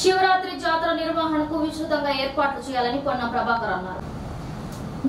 శివరాత్రి జాతర నిర్వహణకు విస్తృతంగా ఏర్పాట్లు చేయాలని పొన్నం ప్రభాకర్ అన్నారు.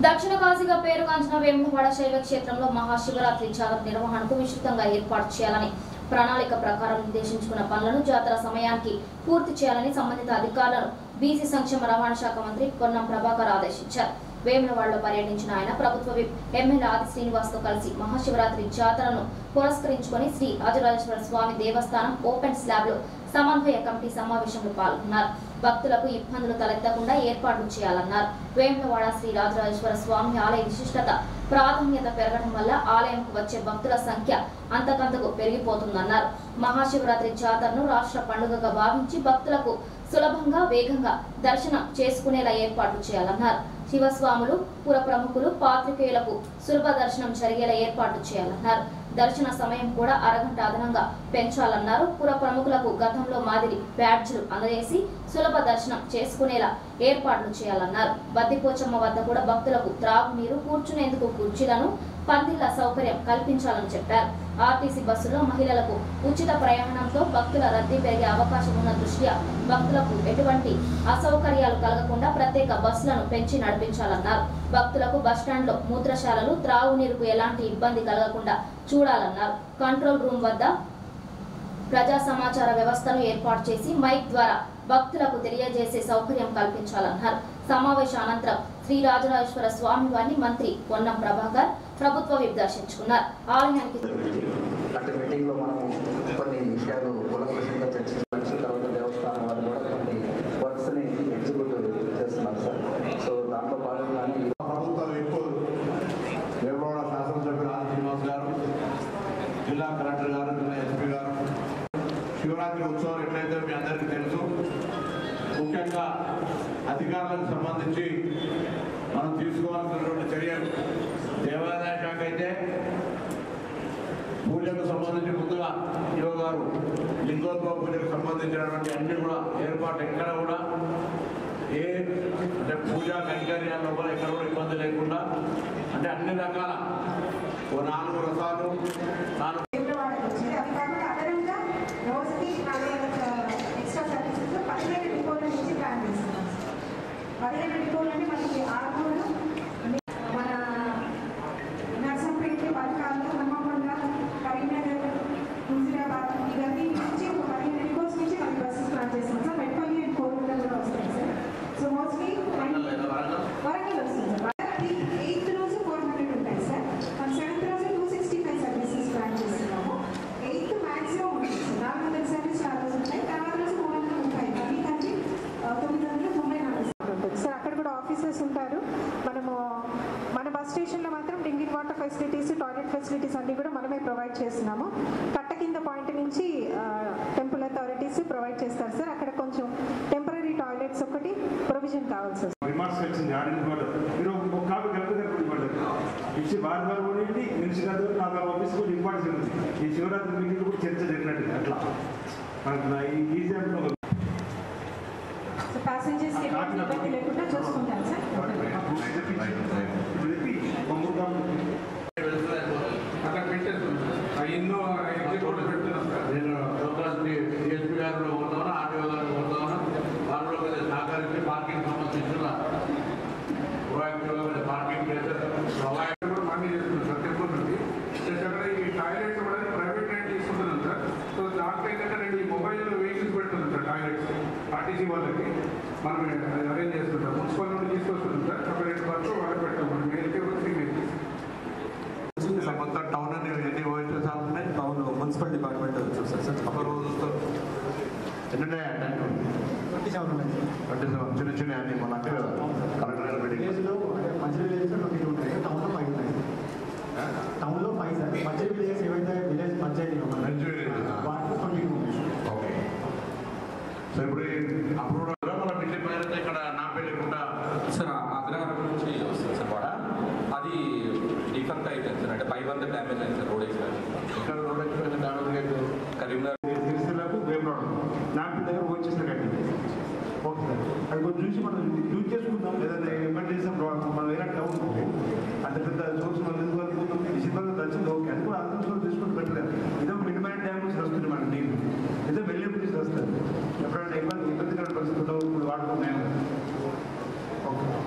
దక్షిణ కాశీగా పేరుగాంచిన వేములవాడ శైవ క్షేత్రంలో మహాశివరాత్రి జాతర నిర్వహణకు విస్తృతంగా ఏర్పాటు చేయాలని ప్రణాళిక ప్రకారం నిర్దేశించుకున్న పనులను జాతర సమయానికి పూర్తి చేయాలని సంబంధిత అధికారులను బీసీ సంక్షేమ రవాణా శాఖ మంత్రి పొన్నం ప్రభాకర్ ఆదేశించారు. వేములవాడలో పర్యటించిన ఆయన ప్రభుత్వ విప్ ఎమ్మెల్యే ఆది శ్రీనివాస్ తో కలిసి మహాశివరాత్రి జాతరను పురస్కరించుకొని శ్రీ రాజరాజేశ్వర స్వామి దేవస్థానం ఓపెన్ స్లాబ్ లో సమన్వయ కమిటీ సమావేశంలో పాల్గొన్నారు. భక్తులకు ఇబ్బందులు తలెత్తకుండా ఏర్పాట్లు చేయాలన్నారు. వేములవాడ శ్రీ రాజరాజేశ్వర స్వామి ఆలయ విశిష్టత ప్రాధాన్యత పెరగడం వల్ల ఆలయంకు వచ్చే భక్తుల సంఖ్య అంతకంతకు పెరిగిపోతుందన్నారు. మహాశివరాత్రి జాతరను రాష్ట్ర పండుగగా భావించి భక్తులకు సులభంగా వేగంగా దర్శనం చేసుకునేలా ఏర్పాట్లు చేయాలన్నారు. శివస్వాములు పుర ప్రముఖులు పాత్రికేయులకు సులభ దర్శనం జరిగేలా ఏర్పాట్లు చేయాలన్నారు. దర్శన సమయం కూడా అరగంట అదనంగా పెంచాలన్నారు. పుర ప్రముఖులకు గతంలో మాదిరి బ్యాడ్జ్లు అందజేసి సులభ దర్శనం చేసుకునేలా ఏర్పాట్లు చేయాలన్నారు. బద్దిపోచమ్మ వద్ద కూడా భక్తులకు త్రాగునీరు, కూర్చునేందుకు కుర్చీలను, పందిళ్ల సౌకర్యం కల్పించాలని చెప్పారు. ఆర్టీసీ బస్సులో మహిళలకు ఉచిత ప్రయాణంతో భక్తుల రద్దీ పెరిగే అవకాశం ఉన్న దృష్ట్యా భక్తులకు ఎటువంటి అసౌకర్యాలు కలగకుండా ప్రత్యేక బస్సులను పెంచి నడిపించాలన్నారు. భక్తులకు బస్టాండ్లో మూత్రశాలలు, త్రాగునీరుకు ఎలాంటి ఇబ్బంది కలగకుండా చూడాలన్నారు. కంట్రోల్ రూమ్ వద్ద ప్రజా సమాచార వ్యవస్థను ఏర్పాటు చేసి మైక్ ద్వారా భక్తులకు తెలియజేసే సౌకర్యం కల్పించాలన్నారు. సమావేశ అనంతరం శ్రీ రాజరాజేశ్వర స్వామి వారిని మంత్రి పొన్నం ప్రభాకర్ ప్రభుత్వ విప్ దర్శించుకున్నారు. ఆలయానికి జిల్లా కలెక్టర్ గారు, జిల్లా ఎస్పీ గారు, శివరాత్రి ఉత్సవం ఎట్లయితే మీ అందరికీ తెలుసు. ముఖ్యంగా అధికారులకు సంబంధించి మనం తీసుకోవాల్సినటువంటి చర్యలు, దేవాదాయ శాఖ అయితే పూజకు సంబంధించి ముందుగా యువ గారు లింగోద్భవ పూజకు సంబంధించినటువంటి అన్ని కూడా ఏర్పాటు ఎక్కడ కూడా అంటే పూజా కైంకర్యాల లోపల ఎక్కడ కూడా ఇబ్బంది లేకుండా అంటే అన్ని రకాల 4 రసాలు 4 ఉంటారు. మనము మన బస్ స్టేషన్లో మాత్రం drinking water facilities, toilet facilities అన్ని కూడా మనమే ప్రొవైడ్ చేస్తున్నాము. కట్ట కింద పాయింట్ నుంచి టెంపుల్ అథారిటీస్ ప్రొవైడ్ చేస్తారు సార్. అక్కడ కొంచెం టెంపరీ టాయిలెట్స్ ఒకటి ప్రొవిజన్ కావాలి సార్. రిమార్క్స్ వచ్చింది ఆడించుకోవడం మీరు ఒక కాపీ కలుపుకోండి ఇచ్చి వారి వారు పోయింది మినిస్టర్ గారు నాకు ఆఫీస్ కూడా ఇంపార్టెన్స్ ఉంది. ఈ శివరాత్రి మీటింగ్ కూడా చర్చ జరిగినట్టు అట్లా ఈజీ అంటున్నారు. ప్యాసింజర్స్ లేకుండా చూసుకుంటాను సార్. అక్కడ పెట్టేస్తున్నాను ఎన్నో ఎగ్జిక్యూటివ్ పెడుతున్నాను సార్. నేను డిఎస్పీ గారిలో పోతాను, ఆర్టీఓ గారిలో పోతాను. వారిలో సహకరించి పార్కింగ్ సంబంధించిన ప్రోయాక్టివ్గా పార్కింగ్ ప్రొవైడ్ కూడా మనీ చేస్తున్నాను సార్. టెంపుల్ నుండి అక్కడ ఈ టాయిలెట్స్ కూడా ప్రైవేట్ రైట్ తీసుకుంటున్నాను సార్. సో దాంట్లో ఏంటంటే నేను ఈ మొబైల్ వెహికల్స్ పెడుతున్నాను సార్. టాయిలెట్స్ ఆర్టీసీ వాళ్ళకి మనం అరేంజ్ చేస్తుంటాం. మున్సిపల్ నుండి తీసుకొస్తున్నాం సార్. సపరేట్ వర్క్ వాళ్ళకి పెడతాం. మనం మేల్కి 3 మేల్కి మొత్తం టౌన్ అని ఎన్ని ఓఎస్ఎస్ ఉన్నాయి. టౌన్ మున్సిపల్ డిపార్ట్మెంట్ చూస్తారు సార్. ఒక రోజుతో ఎన్ని 27 చిన్న చిన్న అన్ని మన కలెక్టర్ గారు విలేజ్లో మంచి విలేజ్లో 22 ఉంటాయి. టౌన్లో 5 ఉన్నాయి. టౌన్లో 5 సార్. మంచి విలేజెస్ ఏవైతే విలేజ్ పంచాయతీ వాటిలో 22 ఉన్నాయి. Okay sir. ఇప్పుడు అప్రూవ్ మన బిల్లి పైన ఇక్కడ నా పెళ్ళకుండా సార్ అగ్రహారం నుంచి వస్తుంది సార్ వాడ. అది డిఫెక్ట్ అయిపోయింది సార్. అంటే 500 డ్యామేజ్ అయింది సార్. రోడ్ ఎక్స్ప్రెస్ ఇక్కడ రోడ్ ఎక్స్ప్రెస్ డ్యామేజ్ అయితే కరీంనగర్ సిరిసిల్లకు వేమరాడు నాంపి దగ్గర వచ్చేసిన కట్టింది. Okay sir. అది కొంచెం చూసి మనం యూజ్ చేసుకుందాం. ఏదైనా ఎమర్జెన్సీ మనం ఏదైనా డౌన్ అంత పెద్ద సోర్స్ మనం ఎందుకు అనుకుంటాం. ఈ సిబ్బంది వచ్చింది ఓకే. అది కూడా అందరూ తీసుకుంటూ పెట్టలేదు.